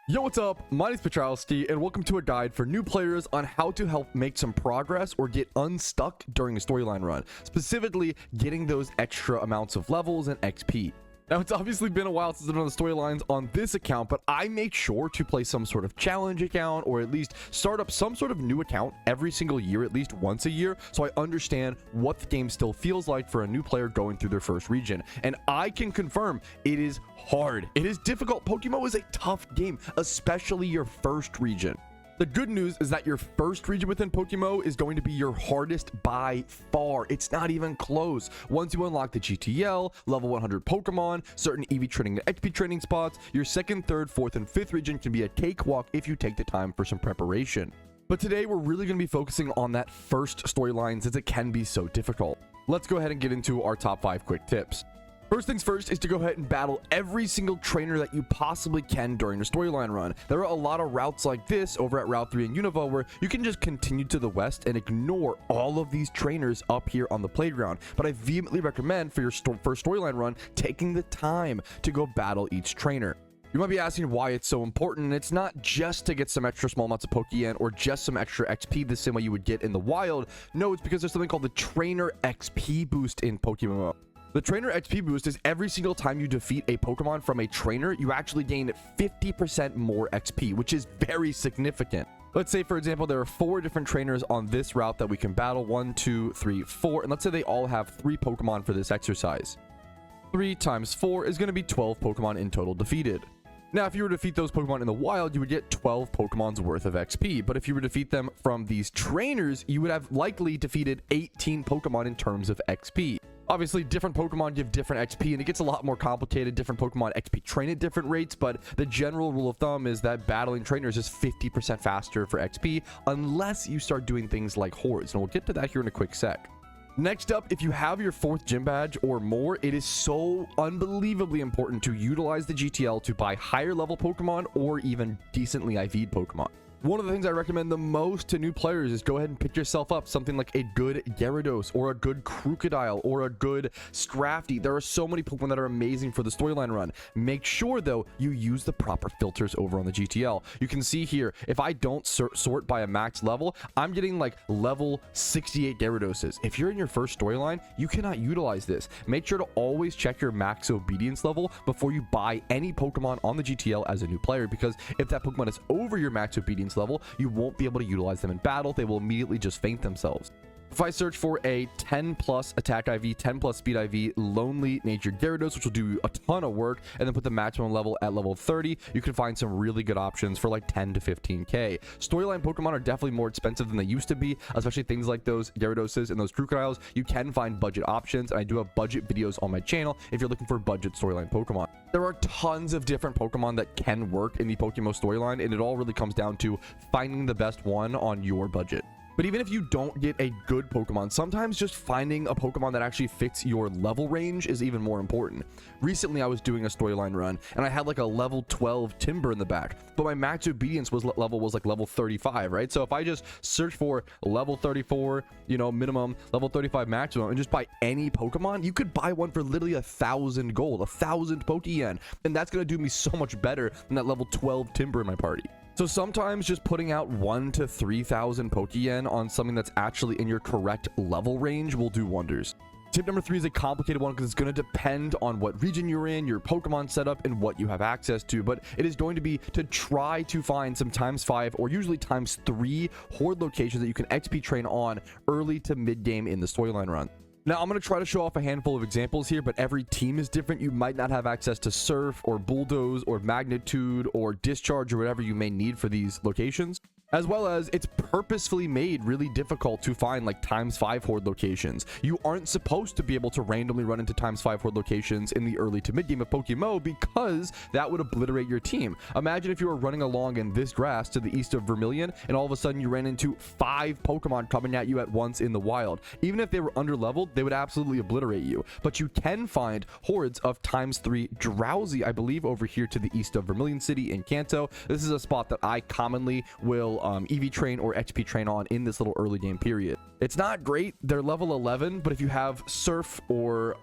Yo, what's up? My name is Patrouski, and welcome to a guide for new players on how to help make some progress or get unstuck during a storyline run, specifically getting those extra amounts of levels and XP. Now, it's obviously been a while since I've done the storylines on this account, but I make sure to play some sort of challenge account or at least start up some sort of new account every single year, at least once a year, so I understand what the game still feels like for a new player going through their first region. And I can confirm it is hard. It is difficult. PokeMMO is a tough game, especially your first region. The good news is that your first region within PokeMMO is going to be your hardest by far. It's not even close. Once you unlock the GTL, level 100 Pokemon, certain EV training and XP training spots, your second, third, fourth, and fifth region can be a cakewalk if you take the time for some preparation. But today we're really going to be focusing on that first storyline since it can be so difficult. Let's go ahead and get into our top 5 quick tips. First things first is to go ahead and battle every single trainer that you possibly can during the storyline run. There are a lot of routes like this over at Route 3 in Unova where you can just continue to the west and ignore all of these trainers up here on the playground. But I vehemently recommend for your first storyline run taking the time to go battle each trainer. You might be asking why it's so important, and it's not just to get some extra small amounts of Pokeyen or just some extra XP the same way you would get in the wild. No, it's because there's something called the Trainer XP boost in PokeMMO. The Trainer XP boost is every single time you defeat a Pokemon from a trainer, you actually gain 50% more XP, which is very significant. Let's say, for example, there are 4 different trainers on this route that we can battle. 1, 2, 3, 4. And let's say they all have 3 Pokemon for this exercise. 3 times 4 is going to be 12 Pokemon in total defeated. Now, if you were to defeat those Pokemon in the wild, you would get 12 Pokemon's worth of XP. But if you were to defeat them from these trainers, you would have likely defeated 18 Pokemon in terms of XP. Obviously, different Pokemon give different XP, and it gets a lot more complicated. Different Pokemon XP train at different rates, but the general rule of thumb is that battling trainers is 50% faster for XP, unless you start doing things like hordes, and we'll get to that here in a quick sec. Next up, if you have your 4th gym badge or more, it is so unbelievably important to utilize the GTL to buy higher level Pokemon or even decently IV'd Pokemon. One of the things I recommend the most to new players is go ahead and pick yourself up something like a good Gyarados or a good Crocodile or a good Scrafty. There are so many Pokemon that are amazing for the storyline run. Make sure, though, you use the proper filters over on the GTL. You can see here, if I don't sort by a max level, I'm getting like level 68 Gyaradoses. If you're in your first storyline, you cannot utilize this. Make sure to always check your max obedience level before you buy any Pokemon on the GTL as a new player, because if that Pokemon is over your max obedience level, you won't be able to utilize them in battle. They will immediately just faint themselves. If I search for a 10 plus attack IV, 10 plus speed IV, lonely natured Gyarados, which will do a ton of work, and then put the maximum level at level 30, you can find some really good options for like 10 to 15k. Storyline Pokemon are definitely more expensive than they used to be, especially things like those Gyaradoses and those Crocodiles. You can find budget options, and I do have budget videos on my channel if you're looking for budget storyline Pokemon. There are tons of different Pokemon that can work in the PokeMMO storyline, and it all really comes down to finding the best one on your budget. But even if you don't get a good Pokemon, sometimes just finding a Pokemon that actually fits your level range is even more important. Recently, I was doing a storyline run, and I had like a level 12 Timber in the back, but my max obedience level was like level 35, right? So if I just search for level 34, minimum, level 35 maximum, and just buy any Pokemon, you could buy one for literally 1,000 gold, 1,000 Pokeyen, and that's going to do me so much better than that level 12 Timber in my party. So sometimes just putting out 1,000 to 3,000 Pokeyen on something that's actually in your correct level range will do wonders. Tip number 3 is a complicated one because it's going to depend on what region you're in, your Pokemon setup, and what you have access to, but it is going to be to try to find some ×5 or usually ×3 horde locations that you can XP train on early to mid game in the storyline run. Now, I'm going to try to show off a handful of examples here, but every team is different. You might not have access to Surf or Bulldoze or Magnitude or Discharge or whatever you may need for these locations. As well as it's purposefully made really difficult to find like ×5 horde locations. You aren't supposed to be able to randomly run into ×5 horde locations in the early to mid game of PokeMMO because that would obliterate your team. Imagine if you were running along in this grass to the east of Vermilion and all of a sudden you ran into 5 Pokemon coming at you at once in the wild. Even if they were under leveled, they would absolutely obliterate you. But you can find hordes of ×3 Drowsy, I believe, over here to the east of Vermilion City in Kanto. This is a spot that I commonly will EV train or XP train on in this little early game period. It's not great. They're level 11, but if you have Surf or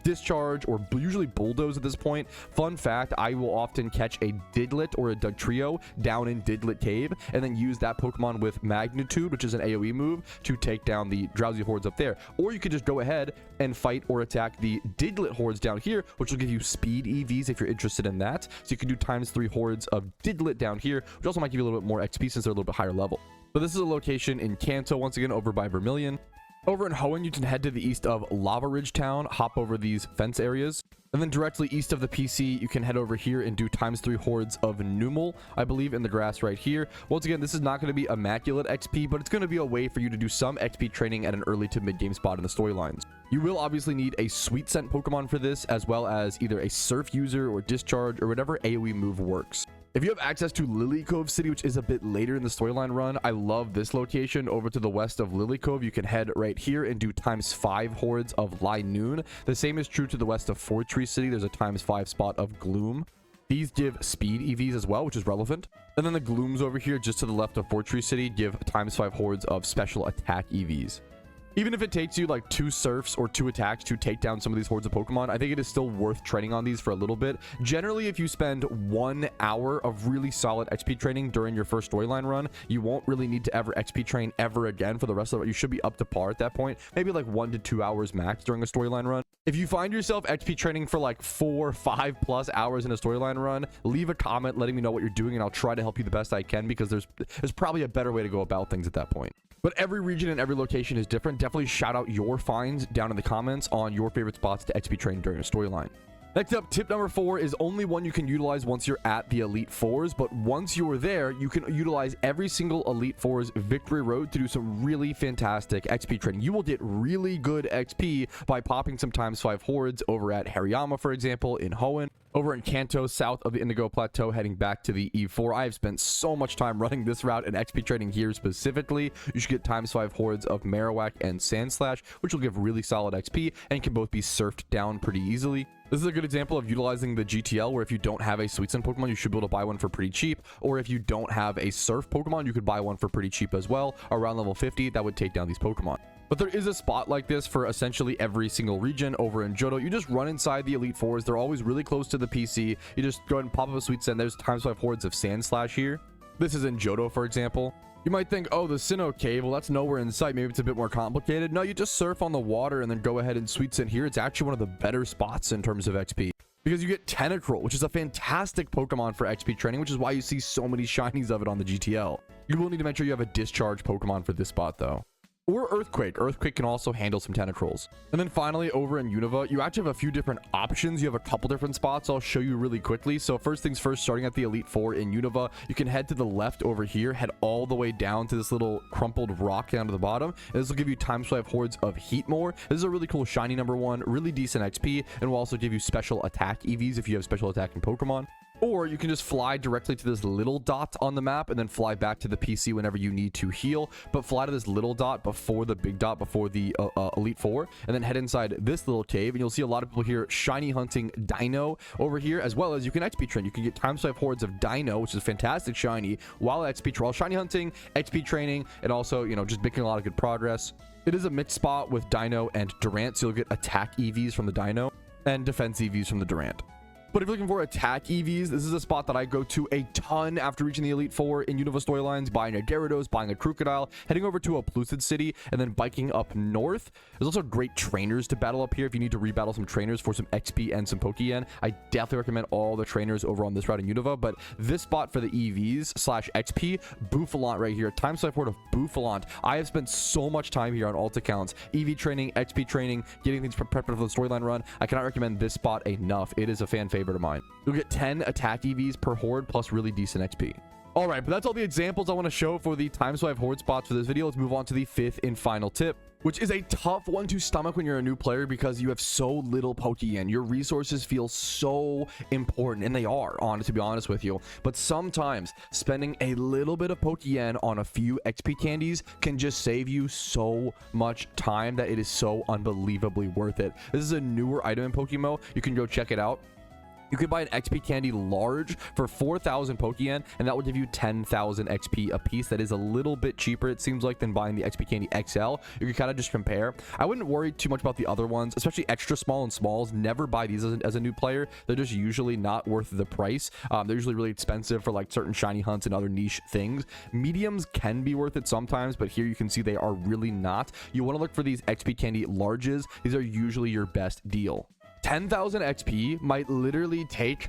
Discharge or usually Bulldoze at this point, fun fact, I will often catch a Diglett or a Dugtrio down in Diglett Cave and then use that Pokemon with Magnitude, which is an AoE move, to take down the Drowsy hordes up there. Or you could just go ahead and fight or attack the Diglett hordes down here, which will give you speed EVs if you're interested in that. So you can do ×3 hordes of Diglett down here, which also might give you a little bit more XP since they're a little bit higher level. But this is a location in Kanto, once again, over by Vermilion. Over in Hoenn, you can head to the east of Lava Ridge Town, hop over these fence areas. And then directly east of the PC, you can head over here and do ×3 hordes of Numel, I believe, in the grass right here. Once again, this is not going to be immaculate XP, but it's going to be a way for you to do some XP training at an early to mid-game spot in the storylines. You will obviously need a Sweet Scent Pokemon for this, as well as either a Surf user or Discharge or whatever AoE move works. If you have access to Lily Cove City, which is a bit later in the storyline run, I love this location. Over to the west of Lily Cove, you can head right here and do ×5 hordes of Lai Noon. The same is true to the west of Fort Tree City. There's a ×5 spot of Gloom. These give speed EVs as well, which is relevant. And then the Glooms over here, just to the left of Fort Tree City, give ×5 hordes of special attack EVs. Even if it takes you like 2 Surfs or 2 attacks to take down some of these hordes of Pokemon, I think it is still worth training on these for a little bit. Generally, if you spend 1 hour of really solid XP training during your first storyline run, you won't really need to ever XP train ever again for the rest of it. You should be up to par at that point. Maybe like 1 to 2 hours max during a storyline run. If you find yourself XP training for like 4, 5+ hours in a storyline run, leave a comment letting me know what you're doing, and I'll try to help you the best I can, because there's probably a better way to go about things at that point. But every region and every location is different. Definitely shout out your finds down in the comments on your favorite spots to XP train during a storyline. Next up, tip number 4 is only one you can utilize once you're at the Elite Fours, but once you are there, you can utilize every single Elite Fours Victory Road to do some really fantastic XP training. You will get really good XP by popping some ×5 hordes over at Hariyama, for example, in Hoenn. Over in Kanto, south of the Indigo Plateau, heading back to the E4. I have spent so much time running this route and XP training here specifically. You should get ×5 hordes of Marowak and Sandslash, which will give really solid XP and can both be surfed down pretty easily. This is a good example of utilizing the GTL, where if you don't have a Sweet Scent Pokemon, you should be able to buy one for pretty cheap. Or if you don't have a Surf Pokemon, you could buy one for pretty cheap as well. Around level 50, that would take down these Pokemon. But there is a spot like this for essentially every single region over in Johto. You just run inside the Elite Fours. They're always really close to the PC. You just go ahead and pop up a Sweet Scent. There's ×5 hordes of Sandslash here. This is in Johto, for example. You might think, oh, the Sinnoh Cave, well, that's nowhere in sight. Maybe it's a bit more complicated. No, you just surf on the water and then go ahead and Sweet Scent here. It's actually one of the better spots in terms of XP, because you get Tentacruel, which is a fantastic Pokemon for XP training, which is why you see so many shinies of it on the GTL. You will need to make sure you have a Discharge Pokemon for this spot, though. Or Earthquake. Earthquake can also handle some Tentacruels. And then finally, over in Unova, you actually have a few different options. You have a couple different spots I'll show you really quickly. So first things first, starting at the Elite Four in Unova, you can head to the left over here, head all the way down to this little crumpled rock down to the bottom. And this will give you ×5 hordes of Heatmore. This is a really cool shiny number 1, really decent XP, and will also give you special attack EVs if you have special attacking Pokemon. Or you can just fly directly to this little dot on the map and then fly back to the PC whenever you need to heal. But fly to this little dot before the big dot, before the Elite Four, and then head inside this little cave. And you'll see a lot of people here shiny hunting Dino over here, as well as you can XP train. You can get ×5 hordes of Dino, which is a fantastic shiny, while shiny hunting, XP training, and also, you know, just making a lot of good progress. It is a mixed spot with Dino and Durant, so you'll get attack EVs from the Dino and defense EVs from the Durant. But if you're looking for attack EVs, this is a spot that I go to a ton after reaching the Elite Four in Unova storylines, buying a Gyarados, buying a Crocodile, heading over to a Pellucid City, and then biking up north. There's also great trainers to battle up here if you need to rebattle some trainers for some XP and some Pokeyen. I definitely recommend all the trainers over on this route in Unova, but this spot for the EVs/XP, Bouffalant right here, ×5 horde of Bouffalant. I have spent so much time here on alt accounts, EV training, XP training, getting things prepped for the storyline run. I cannot recommend this spot enough. It is a fan favorite of mine. You'll get 10 attack EVs per horde plus really decent XP. All right, but that's all the examples I want to show for the ×5 horde spots for this video. Let's move on to the 5th and final tip, which is a tough one to stomach when you're a new player because you have so little Pokeyen. Your resources feel so important, and they are, to be honest with you. But sometimes spending a little bit of Pokeyen on a few XP candies can just save you so much time that it is so unbelievably worth it. This is a newer item in PokeMMO. You can go check it out. You could buy an XP candy large for 4,000 Pokeyen, and that would give you 10,000 XP a piece. That is a little bit cheaper, it seems like, than buying the XP candy XL. You can kind of just compare. I wouldn't worry too much about the other ones, especially extra small and smalls. Never buy these as a new player. They're just usually not worth the price. They're usually really expensive for like certain shiny hunts and other niche things. Mediums can be worth it sometimes, but here you can see they are really not. You want to look for these XP candy larges. These are usually your best deal. 10,000 XP might literally take,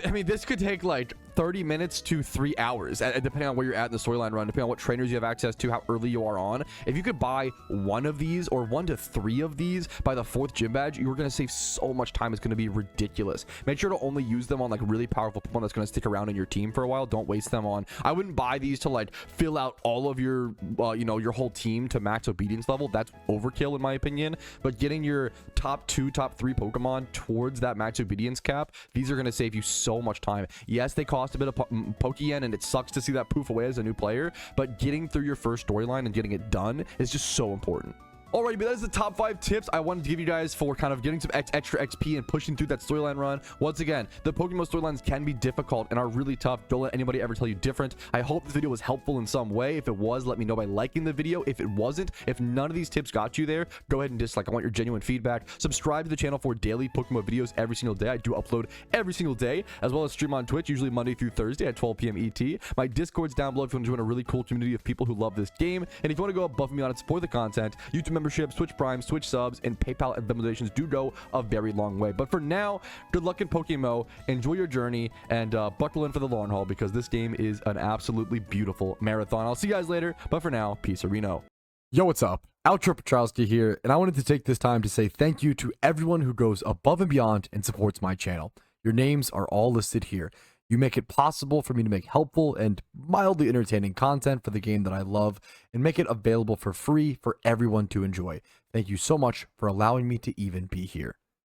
I mean, this could take like 30 minutes to 3 hours, depending on where you're at in the storyline run, depending on what trainers you have access to, how early you are on. If you could buy one of these or 1 to 3 of these by the 4th gym badge, you're going to save so much time. It's going to be ridiculous. Make sure to only use them on like really powerful Pokemon that's going to stick around in your team for a while. Don't waste them on, I wouldn't buy these to like fill out all of your, you know, your whole team to max obedience level. That's overkill in my opinion. But getting your top 2, top 3 Pokemon towards that max obedience cap, these are going to save you so much time. Yes, they cost a bit of Pokeyen, and it sucks to see that poof away as a new player, but getting through your first storyline and getting it done is just so important. Alrighty, but that is the top 5 tips I wanted to give you guys for kind of getting some extra XP and pushing through that storyline run. Once again, the PokeMMO storylines can be difficult and are really tough. Don't let anybody ever tell you different. I hope this video was helpful in some way. If it was, let me know by liking the video. If it wasn't, if none of these tips got you there, go ahead and dislike. I want your genuine feedback. Subscribe to the channel for daily PokeMMO videos every single day. I do upload every single day, as well as stream on Twitch, usually Monday through Thursday at 12 p.m. ET. My Discord's down below if you want to join a really cool community of people who love this game. And if you want to go above and beyond and support the content, YouTube memberships, Twitch Prime, Twitch subs, and PayPal and Venmo donations do go a very long way. But for now, good luck in PokeMMO, enjoy your journey, and buckle in for the long haul, because this game is an absolutely beautiful marathon. I'll see you guys later, but for now, peace or Reno. Yo, what's up? Outro Patrouski here, and I wanted to take this time to say thank you to everyone who goes above and beyond and supports my channel. Your names are all listed here. You make it possible for me to make helpful and mildly entertaining content for the game that I love and make it available for free for everyone to enjoy. Thank you so much for allowing me to even be here.